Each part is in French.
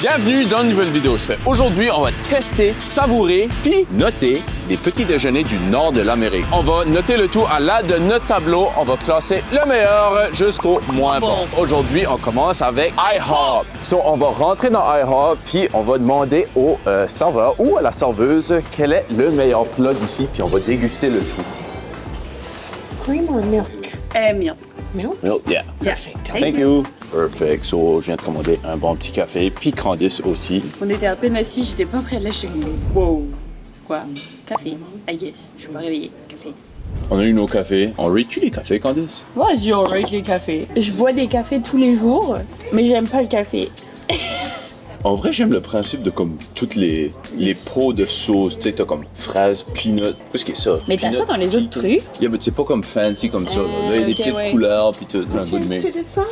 Bienvenue dans une nouvelle vidéo. Aujourd'hui, on va tester, savourer, puis noter les petits déjeuners du nord de l'Amérique. On va noter le tout à l'aide de notre tableau. On va classer le meilleur jusqu'au moins bon. Aujourd'hui, on commence avec IHOP. So, on va rentrer dans IHOP, puis on va demander au serveur ou à la serveuse quel est le meilleur plat d'ici, puis on va déguster le tout. Cream or milk? Milk. Milk? Milk, yeah. Perfect. Thank you. Perfect. So, je viens de commander un bon petit café, puis Candice aussi. On était à peine assis, j'étais pas près de lâcher. Wow. Quoi? Café, I guess. Je suis pas réveillée. Café. On a eu nos cafés. On rate-tu les cafés, Candice? Vas-y, on rate les cafés. Je bois des cafés tous les jours, mais j'aime pas le café. En vrai, j'aime le principe de comme toutes les pots de sauce. Tu sais, t'as comme fraises, peanuts. Qu'est-ce que c'est ça? Mais t'as ça dans les autres trucs? Yeah, mais c'est pas comme fancy comme ça. Là, il y a des petites couleurs, puis tout. Un good Chance mix. to decide?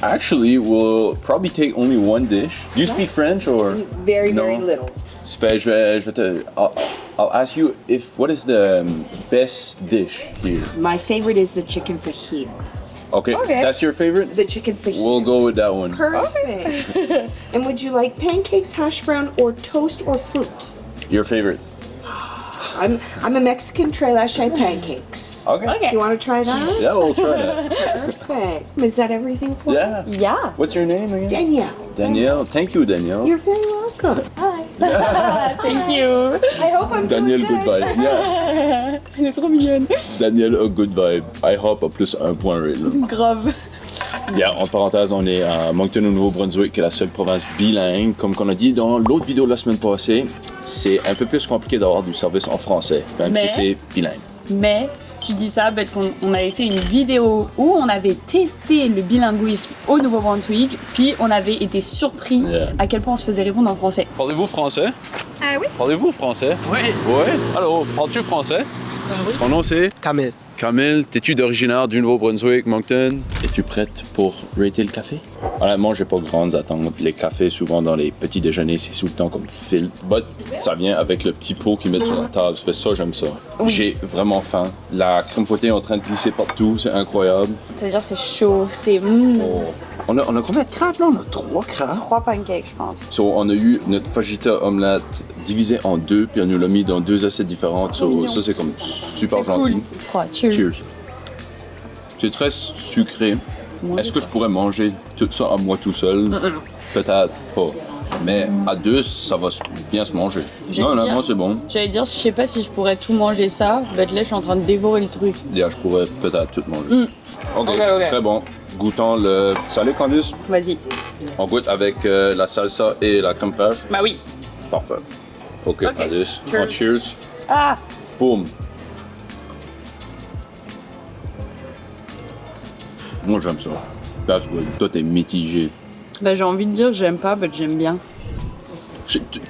Actually, we'll probably take only one dish. Do you speak French or? Very, No. very little. Ça fait, je vais te... I'll ask you what is the best dish here? My favorite is the chicken fajita. Okay, that's your favorite? The chicken fajita. We'll go with that one. Perfect. And would you like pancakes, hash brown, or toast or fruit? Your favorite? I'm a Mexican tres leche pancakes. Okay. You want to try that? Yeah, we'll try that. Perfect. Is that everything for Yeah. us? Yeah. What's your name again? Danielle. Danielle. Thank you, Danielle. You're very welcome. Hi. Thank you. I hope I'm Danielle, doing good vibe. Yeah. Elle est trop mignonne. Danielle, a good vibe. IHOP a plus 1 point rate. Là. Grave. Yeah, en parenthèse, on est à Moncton, au Nouveau-Brunswick, qui est la seule province bilingue. Comme on a dit dans l'autre vidéo de la semaine passée, c'est un peu plus compliqué d'avoir du service en français, même si c'est bilingue. Mais tu dis ça, parce qu'on avait fait une vidéo où on avait testé le bilinguisme au Nouveau-Brunswick, puis on avait été surpris à quel point on se faisait répondre en français. Parlez-vous français? Ah oui? Parlez-vous français? Oui. Oui? Alors, parles-tu français? Oui. Ton nom c'est? Camille. Camille, t'es-tu d'originaire du Nouveau-Brunswick, Moncton? Es-tu prête pour rater le café? Honnêtement, j'ai pas grandes attentes. Les cafés, souvent dans les petits déjeuners, c'est tout le temps comme fil. But ça vient avec le petit pot qu'ils mettent sur la table. Ça fait ça, j'aime ça. Oui. J'ai vraiment faim. La crème fouettée est en train de glisser partout, c'est incroyable. Ça veut dire c'est chaud, c'est... Oh. On a combien de crabes là? On a 3 crabes. 3 pancakes, je pense. So, on a eu notre fajita omelette divisée en 2, puis on nous l'a mis dans 2 assiettes différentes. So, ça, c'est comme super gentil. Cool. 3, cheers. Cheers. C'est très sucré. Est-ce que je pourrais manger tout ça à moi tout seul? Peut-être pas. Mais à 2, ça va bien se manger. Non, moi, c'est bon. J'allais dire, je sais pas si je pourrais tout manger ça. Mais là, je suis en train de dévorer le truc. Yeah, je pourrais peut-être tout manger. OK, très bon. Goûtons le salé, Candice. Vas-y. On goûte avec la salsa et la crème fraîche. Bah oui. Parfait. OK, Candice. Cheers. On cheers. Ah! Boum. Moi, j'aime ça. That's good. Toi, t'es mitigé. Bah j'ai envie de dire que j'aime pas, mais j'aime bien.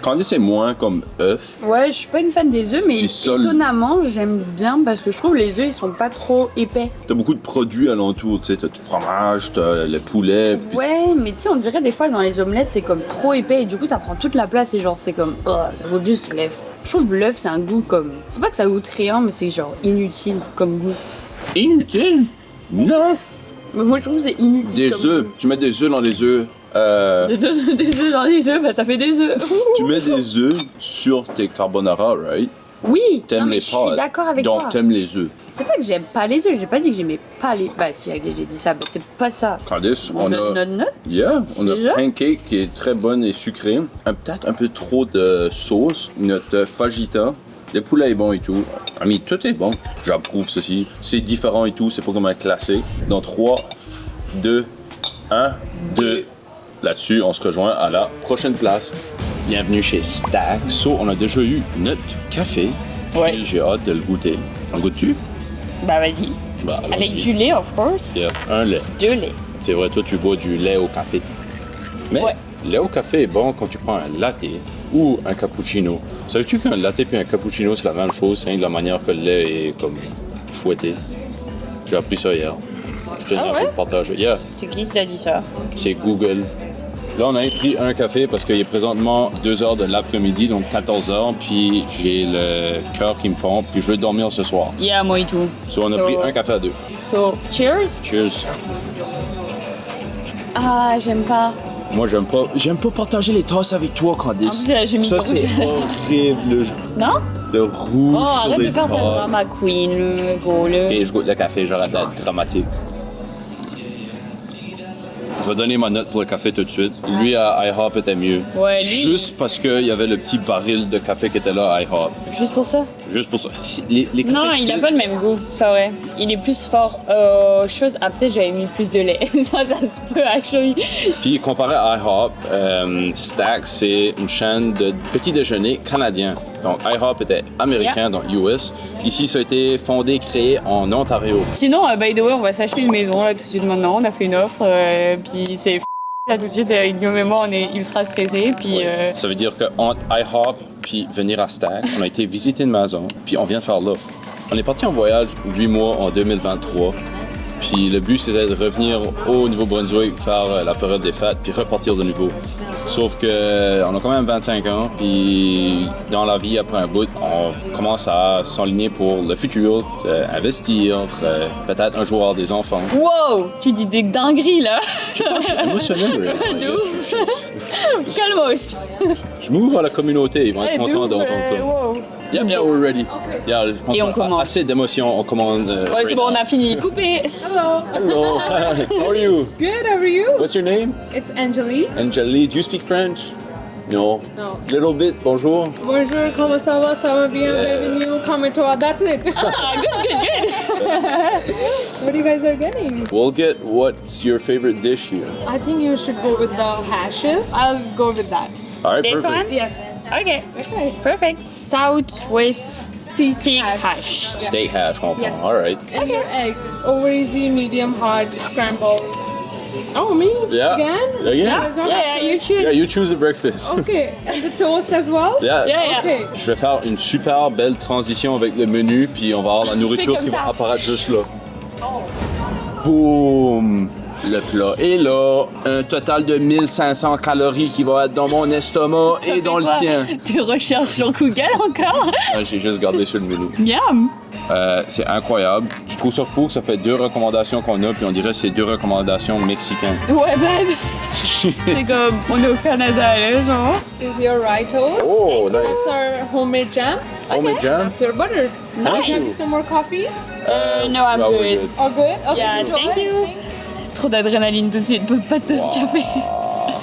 Candice, c'est moins comme œuf. Ouais, je suis pas une fan des œufs, mais Les sols. étonnamment, j'aime bien parce que je trouve les œufs, ils sont pas trop épais. T'as beaucoup de produits alentour, tu sais, t'as du fromage, t'as le poulet. Puis... Ouais, mais tu sais, on dirait des fois dans les omelettes, c'est comme trop épais et du coup, ça prend toute la place et genre, c'est comme, oh, ça goûte juste l'œuf. Je trouve l'œuf, c'est un goût comme. C'est pas que ça goûte rien, mais c'est genre inutile comme goût. Inutile? Non. Mais moi, je trouve que c'est inutile. Des comme œufs. Tu mets des œufs dans les œufs. Des œufs dans les œufs, bah ça fait des œufs. Tu mets des œufs sur tes carbonara, right? Oui, T'aimes non, mais les je pâtes. suis d'accord avec toi. Donc, t'aimes les œufs. C'est pas que j'aime pas les œufs, j'ai pas dit que j'aimais pas les. Bah si, j'ai dit ça, mais c'est pas ça. Candice, on a... Note. Yeah, on a Déjà? pancake qui est très bonne et sucrée. Peut-être un peu trop de sauce. Notre fajita. Le poulet est bon et tout. Tout est bon. J'approuve ceci. C'est différent et tout. C'est pas comme un classique. Dans 3, 2, 1, 2. Là-dessus, on se rejoint à la prochaine place. Bienvenue chez Stack. So, on a déjà eu notre café. Ouais. Et j'ai hâte de le goûter. En goûtes-tu? Bah vas-y. Bah, Avec allons-y. du lait, of course. Yeah, un lait. 2 laits. C'est vrai, toi, tu bois du lait au café. Mais Ouais. le lait au café est bon quand tu prends un latte ou un cappuccino. Savais-tu qu'un latte et un cappuccino, c'est la même chose, c'est de la manière que le lait est comme fouetté? J'ai appris ça hier. Je tenais à ouais? le partager. Yeah, C'est qui t'a dit ça? c'est Google. Là, on a pris un café parce qu'il est présentement 2h de l'après-midi, donc 14h, puis j'ai le cœur qui me pompe, puis je veux dormir ce soir. Yeah, moi et tout. So, on a pris un café à 2. So, cheers. Cheers. Ah, j'aime pas. Moi, j'aime pas partager les tasses avec toi, Candice. En plus, j'ai mis ça, le c'est horrible. Non? Le rouge Oh, sur arrête les de faire ta tasses. drama queen, le gros, le... Ok, je goûte le café, j'arrête d'être dramatique. Je vais donner ma note pour le café tout de suite. Lui, à IHOP, était mieux. Ouais, lui- Juste parce qu'il y avait le petit baril de café qui était là à IHOP. Juste pour ça? Juste pour ça. Les cafés Non, il a pas le même goût, c'est pas vrai. Il est plus fort. Chose, ah peut-être j'avais mis plus de lait. ça se peut, actually. Puis comparé à IHOP, Stack, c'est une chaîne de petit déjeuner canadien. Donc IHOP était américain, donc US. Ici, ça a été fondé, créé en Ontario. Sinon, by the way, on va s'acheter une maison là tout de suite maintenant. On a fait une offre, puis c'est là tout de suite. Guillaume et moi, on est ultra stressés. Puis Ça veut dire qu'entre IHOP puis venir à Stack, on a été visiter une maison, puis on vient de faire l'offre. On est parti en voyage 8 mois en 2023. Puis le but, c'était de revenir au Nouveau-Brunswick, faire la période des fêtes, puis repartir de nouveau. Sauf que on a quand même 25 ans, puis dans la vie, après un bout, on commence à s'enligner pour le futur, investir, peut-être un jour avoir des enfants. wow, tu dis des dingueries là. Je suis émotionnel, De ouf. Calmos. Je m'ouvre à la communauté, ils vont être Eh, de contents ouf, d'entendre ça. wow. Yeah, we're ready. Yeah, je pense Et on qu'on a commence. assez d'émotions, on commande. Ouais, c'est bon, on a fini. Coupé. Hello, how are you? Good, how are you? What's your name? It's Angelique. Angelique, do you speak French? No. No. Little bit, bonjour. Bonjour, comment ça va? Ça va bien? Bienvenue, comme toi. That's it. Ah, good. What you guys are getting? We'll get what's your favorite dish here. I think you should go with the hashes. I'll go with that. All right, This perfect. one? Yes. Okay. Okay. Perfect. Southwest steak hash. Steak hash, je comprends. Yes. All right. And your eggs, over easy, medium, hard, scrambled. Oh, me? Yeah. Again? Again? Yeah, you should. Yeah, you choose the breakfast. Okay, and the toast as well? Yeah. Yeah. Okay. Je vais faire une super belle transition avec le menu, puis on va avoir la nourriture comme qui va ça. apparaître juste là. Boum! Le plat est là. Un total de 1500 calories qui va être dans mon estomac et dans le tien. Tes recherches sur Google encore? Ah, j'ai juste gardé sur le menu. Miam. C'est incroyable. Je trouve ça fou que ça fait 2 recommandations qu'on a, puis on dirait que c'est 2 recommandations mexicaines. Ouais, ben. C'est comme, on est au Canada, là, genre. This is your rye toast. Oh, Those nice. are homemade jam. Homemade jam? That's your butter. Thank You you. want some more coffee? No, I'm No, we're good. good. All good? Okay, Yeah, enjoy. thank you. Trop d'adrénaline tout de suite, pas de café.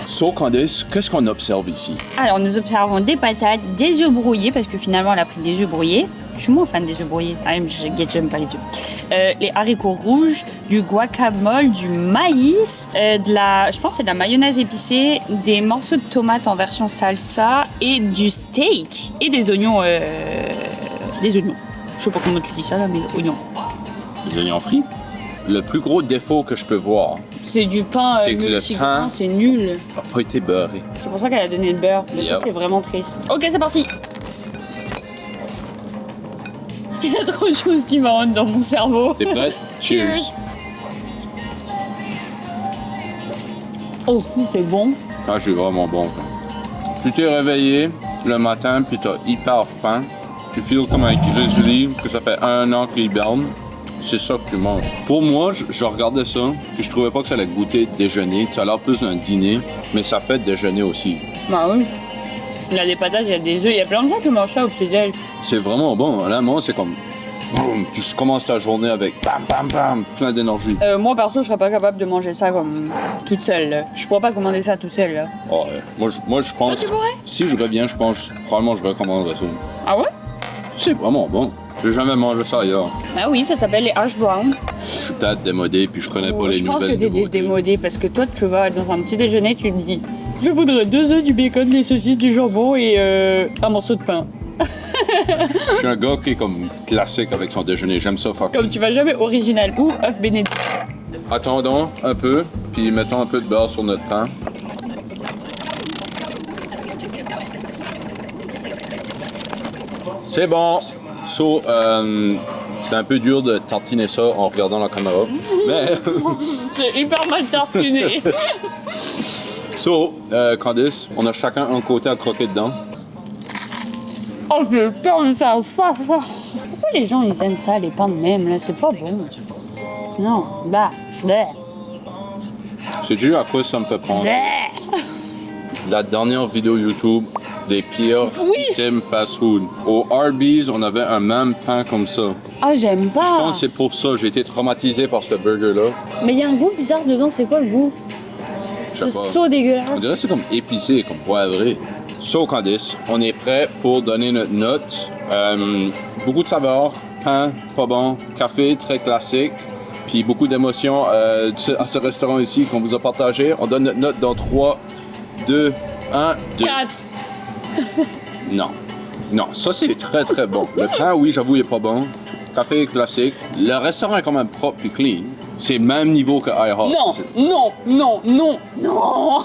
So, Candice, qu'est-ce qu'on observe ici? Alors, nous observons des patates, des œufs brouillés, parce que finalement, elle a pris des œufs brouillés. Je suis moins fan des œufs brouillés. Ah, j'aime pas les œufs. Les haricots rouges, du guacamole, du maïs, je pense que c'est de la mayonnaise épicée, des morceaux de tomates en version salsa et du steak et des oignons. Des oignons. Je sais pas comment tu dis ça là, mais oignons. Les oignons frits. Le plus gros défaut que je peux voir C'est du pain C'est que le multigrain, pain- c'est nul. n'a pas été beurré. C'est pour ça qu'elle a donné le beurre. Mais ça, Yep. c'est vraiment triste. Ok, c'est parti. Il y a trop de choses qui m'entrent dans mon cerveau. T'es prête? Cheers! Oh, c'est bon. Ah, j'ai vraiment bon. Tu t'es réveillé le matin, puis t'as hyper faim. Tu files comme un grizzly, que ça fait 1 an qu'il hiberne. C'est ça que tu manges. Pour moi, je regardais ça, puis je trouvais pas que ça allait goûter déjeuner. Ça a l'air plus d'un dîner, mais ça fait déjeuner aussi. Bah oui. Il y a des patates, il y a des œufs. Il y a plein de gens qui mangent ça au petit-déj. C'est vraiment bon. Là, moi, c'est comme... Boum, tu commences ta journée avec bam, bam, bam, plein d'énergie. Moi, perso, je serais pas capable de manger ça comme toute seule. Là. Je pourrais pas commander ça toute seule. Là. Oh, ouais. Moi, je pense... tu pourrais? Si je reviens, je pense... Probablement, je recommanderais ça. Ah ouais? C'est vraiment bon. J'ai jamais mangé ça ailleurs. Bah oui, ça s'appelle les hash browns. Je suis peut-être démodé, puis je connais pas les Je pense que nouvelles t'es nouveautés. démodé parce que toi, tu vas dans un petit déjeuner, tu te dis je voudrais 2 œufs, du bacon, des saucisses, du jambon et un morceau de pain. Je suis un gars qui est comme classique avec son déjeuner. J'aime ça fuck. Comme tu vas jamais original ou œuf bénédicte. Attendons un peu, puis mettons un peu de beurre sur notre pain. C'est bon. So, c'était un peu dur de tartiner ça en regardant la caméra. Mais, C'est hyper mal tartiné. so, Candice, on a chacun un côté à croquer dedans. Oh, j'ai peur de faire ça. Pourquoi les gens ils aiment ça, les pains de même là? C'est pas bon. Non, bah. C'est dû à quoi ça me fait penser. la dernière vidéo YouTube des pires items fast-food. Au Arby's, on avait un même pain comme ça. Ah, j'aime Je pas. pense que c'est pour ça j'ai été traumatisé par ce burger-là. Mais il y a un goût bizarre dedans, c'est quoi le goût? Je C'est sais pas. so On dégueulasse. dirait que c'est comme épicé, comme poivré. So, Candice, on est prêt pour donner notre note. Beaucoup de saveurs, pain, pas bon, café, très classique, puis beaucoup d'émotions à ce restaurant ici qu'on vous a partagé. On donne notre note dans 3, 2, 1, 2. 4. Non. Non, ça c'est très très bon. Le pain, oui, j'avoue, il est pas bon. Café est classique. Le restaurant est quand même propre et clean. C'est le même niveau que IHOP. Non, non, non, non, non,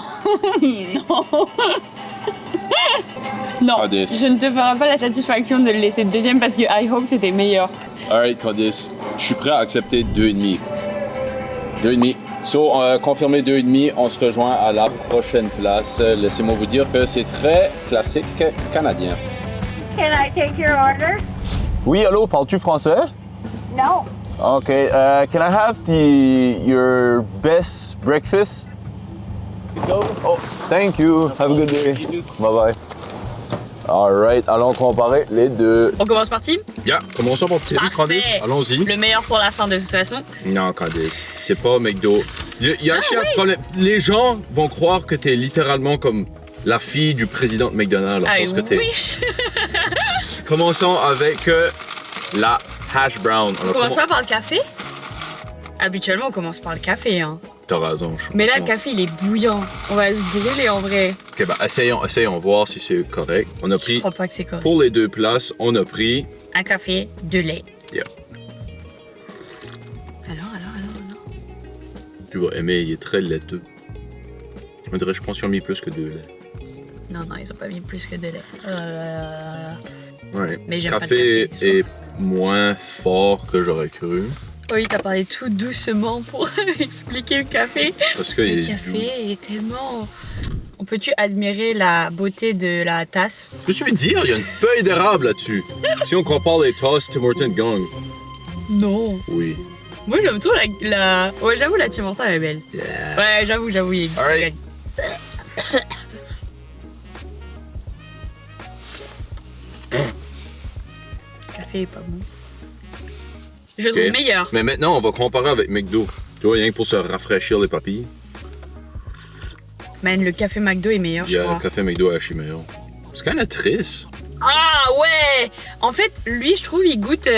non. Non, Candice. je ne te ferai pas la satisfaction de le laisser deuxième parce que I hope c'était meilleur. Alright, Candice, je suis prêt à accepter 2,5. 2,5. So, confirmé 2,5, on se rejoint à la prochaine place. Laissez-moi vous dire que c'est très classique canadien. Can I take your order? Oui, allô, parles-tu français? No. Okay, can I have your best breakfast? Oh, thank you. Have a good day. Bye-bye. Alright, allons comparer les deux. On commence par team? Yeah, commençons par Thierry, Parfait. Candice. Allons-y. Le meilleur pour la fin de toute façon. Non, Candice, c'est pas McDo. Il y a un problème. Les gens vont croire que t'es littéralement comme la fille du président de McDonald's. I pense que t'es. wish. Commençons avec la hash brown. On commence pas par le café? Habituellement, on commence par le café, hein. T'as raison. Mais là, le café, il est bouillant. On va se brûler en vrai. Ok, bah essayons voir si c'est correct. On a Je pris, crois pas que c'est correct. pour les deux places, on a pris... Un café, de lait. Yeah. Alors. Tu vas aimer, il est très laiteux. On dirait, je pense qu'ils ont mis plus que 2 laits. Non, ils ont pas mis plus que de lait. Ouais. Mais j'aime Le pas café le café, est moins fort que j'aurais cru. Oui, t'as parlé tout doucement pour expliquer le café. Parce que Le il est café doux. est tellement... On peut-tu admirer la beauté de la tasse? Je me suis fait dire, il y a une feuille d'érable là-dessus. Si on compare les tasses, Tim Hortons gagne. Non. Oui. Moi, j'aime trop la... Ouais, j'avoue, la Tim Hortons, elle est belle. Ouais, j'avoue, il existe. Alright. Le café est pas bon. Je Ok. trouve meilleur. Mais maintenant, on va comparer avec McDo. Tu vois, rien que pour se rafraîchir les papilles. Man, le café McDo est meilleur, Il y je a crois. un café McDo à Chiméo. C'est quand même triste. Ah, ouais! En fait, lui, je trouve, il goûte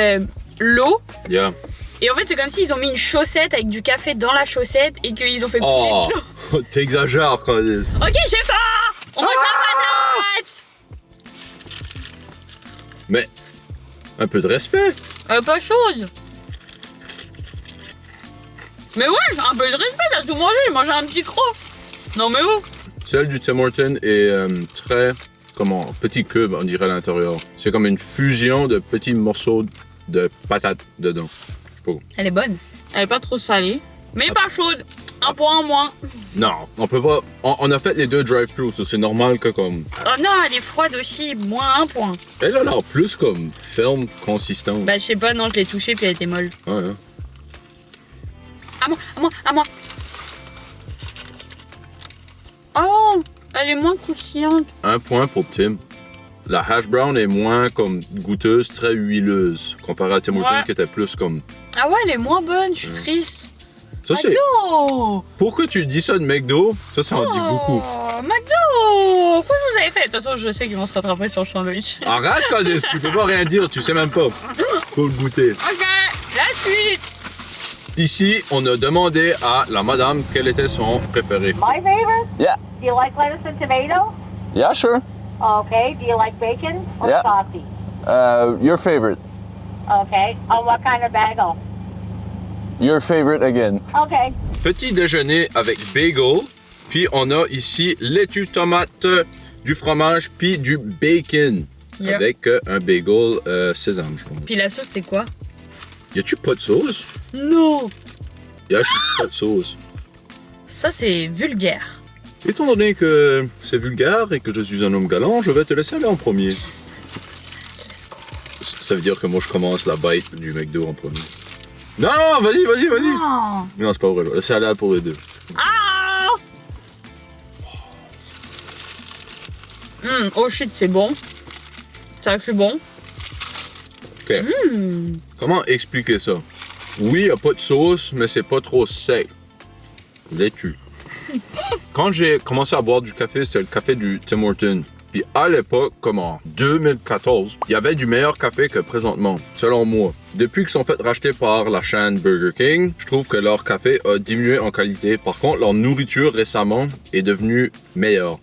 l'eau. Yeah. Et en fait, c'est comme s'ils ont mis une chaussette avec du café dans la chaussette et qu'ils ont fait couler Oh, de l'eau. t'exagères, Candice. Ok, j'ai faim! On mange la patate! Mais, un peu de respect. Pas chaude. Mais ouais, un peu de respect, t'as tout mangé, j'ai mangé un petit croc. Non mais oh. Celle du Tim Hortons est très, comment, petit cube, on dirait à l'intérieur. C'est comme une fusion de petits morceaux de patates dedans. Je sais pas. Elle est bonne. Elle est pas trop salée, mais pas chaude. Un point en moins. Non, on peut pas. On a fait les deux drive-thru, ça, c'est normal que comme. Oh non, elle est froide aussi, moins un point. Elle a l'air plus comme ferme, consistante. Bah je sais pas, non, je l'ai touchée puis elle était molle. Ouais, hein. À moi. Oh, elle est moins croustillante. Un point pour Tim. La hash brown est moins comme goûteuse, très huileuse, comparée à Tim Hortons Ouais. qui était plus comme. Ah ouais, elle est moins bonne, je suis triste. Ça, c'est. McDo! Pour que tu dis ça de McDo, ça en dit beaucoup. Oh, McDo! Quoi que vous avez fait? De toute façon, je sais qu'ils vont se rattraper sur le sandwich. Arrête, Candice, tu peux pas rien dire, tu sais même pas. Faut le goûter. Ok, la suite! Ici, on a demandé à la madame quel était son préféré. My favorite? Yeah. Do you like lettuce and tomato? Yeah, sure. Okay. Do you like bacon or Yeah. sausage? Your favorite. Okay. On what kind of bagel? Your favorite again. Okay. Petit déjeuner avec bagel. Puis on a ici laitue, tomate, du fromage, puis du bacon. Yeah. Avec un bagel sésame, je pense. Puis la sauce, c'est quoi? Y a-tu pas de sauce? Non! Y a pas de sauce. Ça, c'est vulgaire. Étant donné que c'est vulgaire et que je suis un homme galant, je vais te laisser aller en premier. Let's go. Ça veut dire que moi je commence la bite du McDo en premier. Non, vas-y. Oh. Non, c'est pas vrai. Laissez aller pour les deux. Ah! Oh shit, c'est bon. C'est bon. OK. Comment expliquer ça? Oui, il n'y a pas de sauce, mais c'est pas trop sec. Laitue. Quand j'ai commencé à boire du café, c'était le café du Tim Hortons. Puis à l'époque, comme en 2014, il y avait du meilleur café que présentement, selon moi. Depuis qu'ils sont fait racheter par la chaîne Burger King, je trouve que leur café a diminué en qualité. Par contre, leur nourriture récemment est devenue meilleure.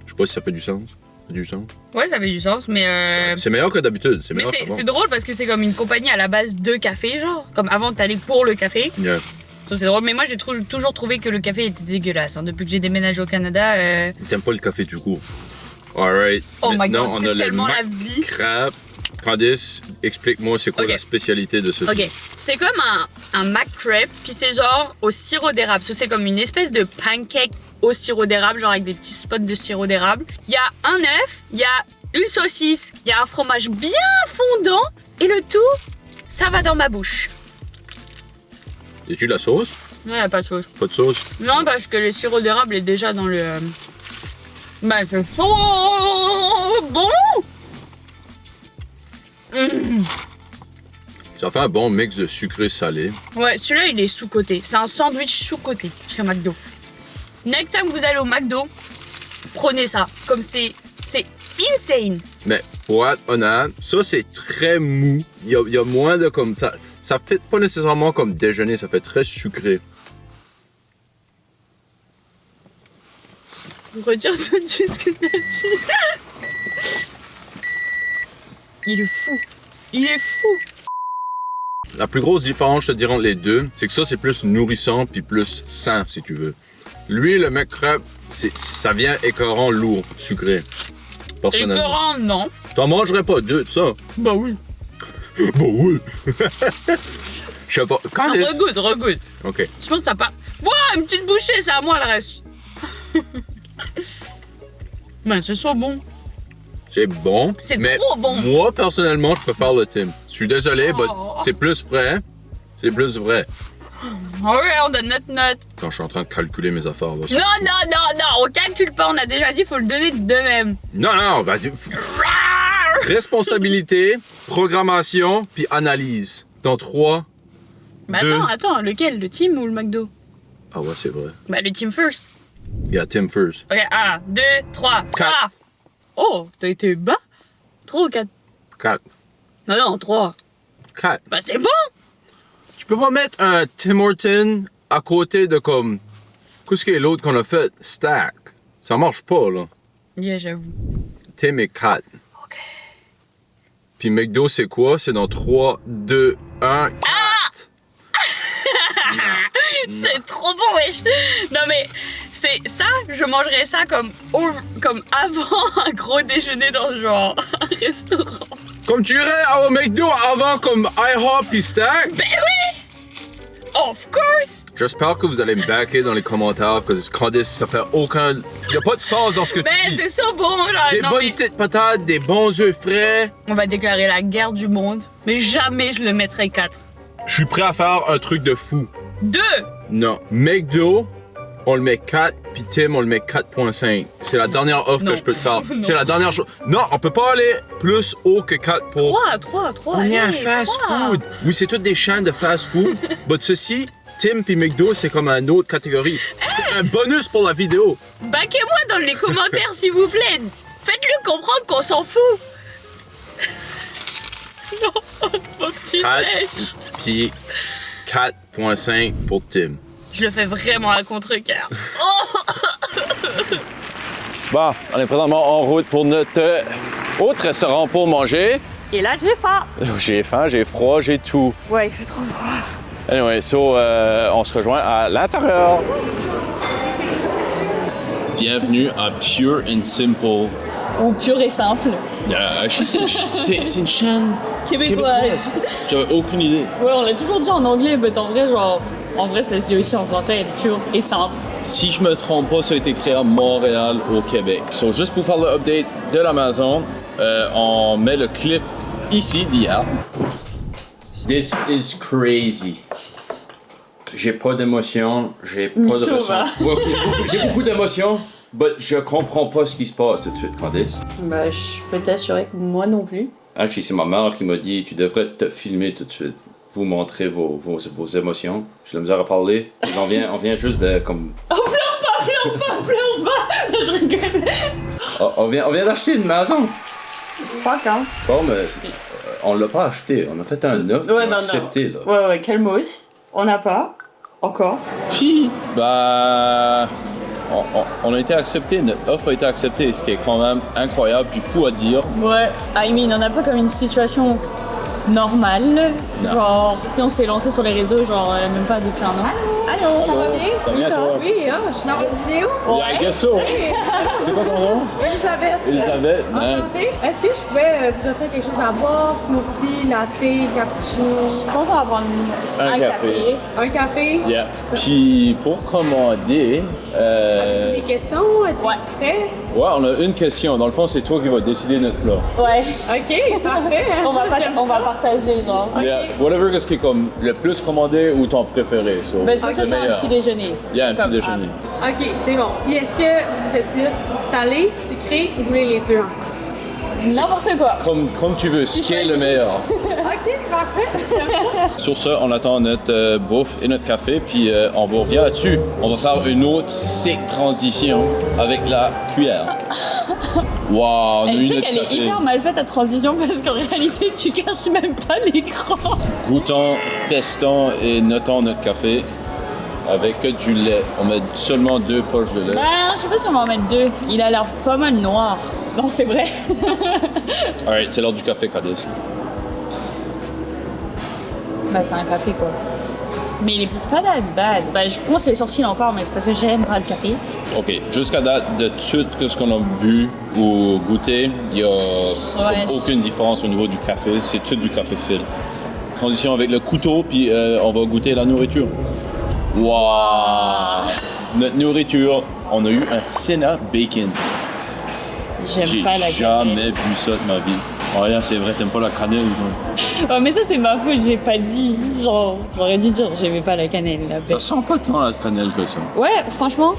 Je sais pas si ça fait du sens. Du sens? Ouais, ça fait du sens, mais... C'est meilleur que d'habitude. Mais c'est drôle parce que c'est comme une compagnie à la base de café, genre. Comme avant, t'allais pour le café. Yeah. Ça, c'est drôle, mais moi, j'ai toujours trouvé que le café était dégueulasse. Hein. Depuis que j'ai déménagé au Canada... T'aimes pas le café tout court. Alright. Oh my Maintenant, god, on c'est a tellement le la vie. Crab. Candice, explique-moi c'est quoi Ok. la spécialité de ce Ok, c'est comme un mac crepe, puis c'est genre au sirop d'érable. Ça, c'est comme une espèce de pancake au sirop d'érable, genre avec des petits spots de sirop d'érable. Il y a un œuf, il y a une saucisse, il y a un fromage bien fondant, et le tout, ça va dans ma bouche. Y a-tu de la sauce? Non, il n'y a pas de sauce. Pas de sauce? Non, parce que le sirop d'érable est déjà dans le... Bah, c'est bon. Ça fait un bon mix de sucré-salé. Ouais, celui-là, il est sous-coté. C'est un sandwich sous-coté chez McDo. Next time que vous allez au McDo, prenez ça. Comme c'est insane. Mais pour être honnête, ça c'est très mou. Il y a moins de comme ça. Ça fait pas nécessairement comme déjeuner, ça fait très sucré. Retire ce disque, Nati. Il est fou. Il est fou. La plus grosse différence, je te dirais, entre les deux, c'est que ça c'est plus nourrissant puis plus sain, si tu veux. Lui, le McCrab, ça vient écœurant, lourd, sucré. Personnellement. Écœurant, non. T'en mangerais pas deux de ça? Bah oui. Bah oui! Je sais pas. Quand est-ce? Regoute. Ok. Je pense que t'as pas... Ouah, une petite bouchée, c'est à moi le reste. Ben, c'est ça bon. C'est bon. C'est mais trop bon. Moi, personnellement, je préfère le Tim. Je suis désolé, mais Oh. c'est plus frais. C'est plus vrai. Ouais, on donne notre note. Quand je suis en train de calculer mes affaires, là. Non, on calcule pas, on a déjà dit, faut le donner de même. Non, bah, responsabilité, programmation, puis analyse. Dans 3. Mais Deux. attends, lequel? Le team ou le McDo? Ah ouais, c'est vrai. Bah, le team first. Il y a Tim first. Ok, 1, 2, 3, 3. Quatre. Oh, t'as été bas? 3 ou 4? 4. Non, 3. 4. Bah, c'est bon. Tu peux pas mettre un Tim Hortons à côté de comme... Qu'est-ce qu'il y a l'autre qu'on a fait? Stack. Ça marche pas, là. Yeah, j'avoue. Tim est 4. Ok. Puis McDo, c'est quoi? C'est dans 3, 2, 1, 4. C'est trop bon, wesh. Non, mais c'est ça, je mangerais ça comme avant un gros déjeuner dans genre un restaurant. Comme tu irais au McDo avant comme IHOP pis Stack? Ben oui! Of course! J'espère que vous allez me backer dans les commentaires parce que Candice, ça fait aucun... Y a pas de sens dans ce que Mais tu dis. c'est ça bon, là. Des Non, bonnes mais petites patates, des bons œufs frais. on va déclarer la guerre du monde, mais jamais je le mettrai 4. Je suis prêt à faire un truc de fou. 2! Non. McDo, on le met 4, puis Tim, on le met 4.5. C'est la dernière offre Non. que je peux te faire. Non. C'est la dernière chose. Non, on peut pas aller plus haut que 4 pour... 3. On est un fast food. Oui, c'est toutes des chaînes de fast food. Mais ceci, Tim puis McDo, c'est comme une autre catégorie. C'est un bonus pour la vidéo. Baquez-moi dans les commentaires, s'il vous plaît. Faites-le comprendre qu'on s'en fout. Non, mon petit 4 lèche. puis 4.5 pour Tim. Je le fais vraiment à contre-cœur. Bon, on est présentement en route pour notre autre restaurant pour manger. Et là, j'ai faim. J'ai faim, j'ai froid, j'ai tout. Ouais, il fait trop froid. Anyway, on se rejoint à l'intérieur. Bienvenue à Pure and Simple. Ou pur et simple. C'est une chaîne Québécoise. J'avais aucune idée. Ouais, on l'a toujours dit en anglais, mais en vrai, ça se dit aussi en français, pur et simple. Si je me trompe pas, ça a été créé à Montréal, au Québec. So, juste pour faire le update de l'Amazon, on met le clip ici d'hier. This is crazy. J'ai pas d'émotion, j'ai pas de Mytho, ressenti. va. Ouais, j'ai beaucoup d'émotions, But je comprends pas ce qui se passe tout de suite, Candice. Bah, je peux t'assurer que moi non plus. Actually, c'est ma mère qui m'a dit tu devrais te filmer tout de suite. Vous montrer vos émotions. J'ai de la misère à parler. On vient juste de comme. Oh, pleure pas! Je rigole. On vient d'acheter une maison. Fuck, hein. Bon, mais on l'a pas acheté. On a fait un offre. Ouais, on a non, accepté, là. Ouais, calmos. On n'a pas. Encore. Puis, bah. On a été accepté, notre offre a été acceptée, ce qui est quand même incroyable puis fou à dire. Ouais. I mean, on n'a pas comme une situation normale. Non. Genre, tu sais, on s'est lancé sur les réseaux, genre, même pas depuis un an. Allô? Ça va bien? Ça va bien, toi? Oui, je suis dans votre vidéo. Yeah, I guess so. C'est quoi ton nom? Elisabeth. Elisabeth. Enchantée. Est-ce que je pouvais vous offrir quelque chose à boire? Smoothie, latte, cappuccino? Je pense qu'on va prendre Un café. Un café? Yeah. Puis pour commander, Des questions? Êtes-vous Ouais. prêt? ouais, on a une question. Dans le fond, c'est toi qui vas décider notre plat. Ouais. OK, parfait. On va partager, genre. Yeah. Whatever, qu'est-ce qui est comme le plus commandé ou ton préféré. So, Ben, je veux que ça le soit un meilleur. petit déjeuner. Yeah, un petit Comme, déjeuner. OK, c'est bon. Puis est-ce que vous êtes plus salé, sucré ou vous voulez les deux ensemble? N'importe quoi. Comme tu veux, ce qui est le meilleur. OK, parfait. Sur ce, on attend notre bouffe et notre café, puis on va revenir là-dessus. On va faire une autre sick transition avec la cuillère. Wow, on a Tu eu sais notre qu'elle est café. hyper mal faite ta transition parce qu'en réalité, tu caches même pas l'écran. Goûtons, testons et notons notre café avec du lait. On met seulement 2 poches de lait. Ben, je sais pas si on va en mettre 2. Il a l'air pas mal noir. Non, c'est vrai. Alright, c'est l'heure du café, Candice. Bah, c'est un café, quoi. Mais il est pas that bad. Bah, je fronce les sourcils encore, mais c'est parce que j'aime pas le café. OK, jusqu'à date, de tout ce qu'on a bu ou goûté, il n'y a comme aucune différence au niveau du café. C'est tout du café fil. Transition avec le couteau, puis on va goûter la nourriture. Wow! Notre nourriture, on a eu un Senna Bacon. J'aime J'ai pas la cannelle. jamais vu ça de ma vie. Oh, rien, c'est vrai, t'aimes pas la cannelle, toi. Oh, mais ça, c'est ma faute, j'ai pas dit. Genre, j'aurais dû dire, j'aimais pas la cannelle. Ça sent pas tant la cannelle que ça. Ouais, franchement.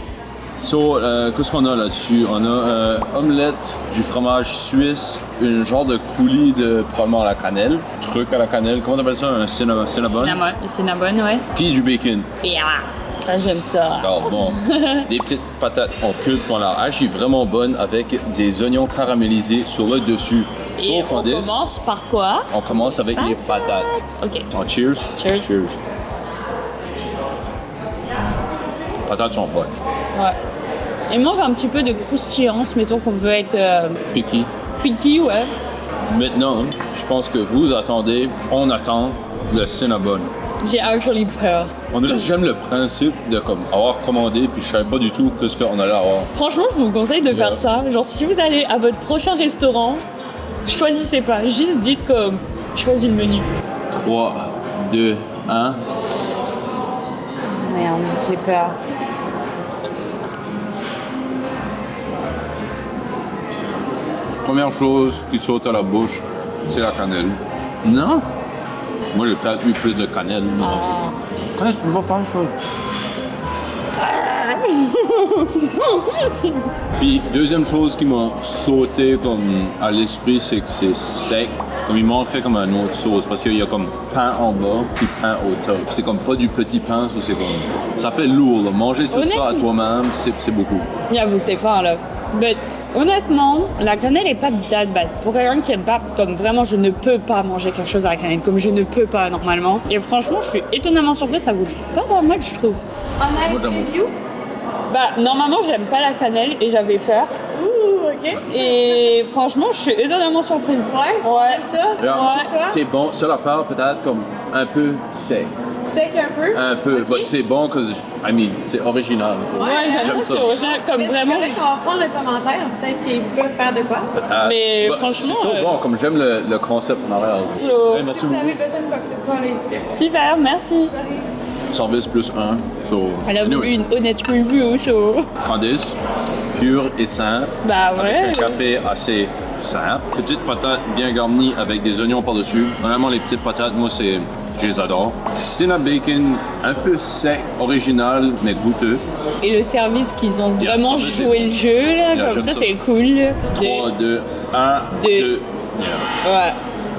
So, qu'est-ce qu'on a là-dessus? On a omelette, du fromage suisse, une genre de coulis de probablement à la cannelle, truc à la cannelle, comment t'appelles ça? Un cinnamon? Cinnamon, ouais. Puis du bacon. Et ça, j'aime ça. Alors bon, des petites patates en cube qu'on a haché vraiment bonnes avec des oignons caramélisés sur le dessus. So, Et on Candice, commence par quoi? on commence avec les patates. Ok. Oh, cheers. Cheers. Cheers. Les patates sont bonnes. Ouais. Il manque un petit peu de croustillance, mettons qu'on veut être Picky. picky, ouais. Maintenant, je pense que vous attendez, on attend le cinnamon. J'ai actually peur. On dirait que j'aime le principe de comme avoir commandé puis je savais pas du tout ce qu'on allait avoir. Franchement, je vous conseille de faire ça. Genre, si vous allez à votre prochain restaurant, choisissez pas. Juste dites comme, choisis le menu. 3, 2, 1. Merde, j'ai peur. Première chose qui saute à la bouche, c'est la cannelle. Non? Moi, j'ai peut-être eu plus de cannelle. Quand est-ce que tu vas faire ça? Puis, deuxième chose qui m'a sauté comme à l'esprit, c'est que c'est sec. Comme il manquerait comme une autre sauce, parce qu'il y a comme pain en bas, puis pain au top. C'est comme pas du petit pain, ça c'est comme... Ça fait lourd, là. Manger tout ça à Honnêtement. toi-même, c'est beaucoup. J'avoue que t'es faim, là. Mais honnêtement, la cannelle est pas that bad. Pour quelqu'un qui aime pas, comme vraiment, je ne peux pas manger quelque chose à la cannelle, comme je ne peux pas normalement. Et franchement, je suis étonnamment surprise, ça goûte pas that mal, je trouve. Honnête j'aime. review? Bah, normalement, j'aime pas la cannelle et j'avais peur. Ouh, OK. Et franchement, je suis étonnamment surprise. Ouais? Ouais. T'aimes ça? C'est bon choix? C'est bon, seule affaire peut-être comme un peu sec. Sec un peu? Un peu, Ok. but c'est bon que, I mean, c'est original. Ouais, J'aime j'avoue que ça. c'est original, comme Mais vraiment. c'est correct, on va prendre le commentaire. Peut-être qu'ils peuvent faire de quoi. Mais But franchement, c'est so bon, comme j'aime le concept en arrière. So- Hey, merci Si vous avez beaucoup. besoin de quoi que ce soit, n'hésitez pas. Super, merci. Service plus 1. So, Elle a voulu anyway, une honnête review au show. Candice, pur et simple. Bah ouais. Avec un café assez simple. Petite patate bien garnie avec des oignons par-dessus. Vraiment, les petites patates, moi, c'est Je les adore. Cinnamon bacon, un peu sec, original, mais goûteux. Et le service qu'ils ont Yeah, vraiment ça, joué le jeu, là, Yeah, comme j'aime ça, ça. c'est cool. 3, 2, 1, Deux. 2. Ouais.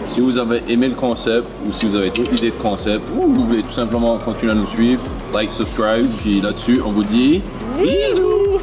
Si vous avez aimé le concept ou si vous avez d'autres idées de concept ou vous voulez tout simplement continuer à nous suivre, like, subscribe, puis là-dessus, on vous dit bisous!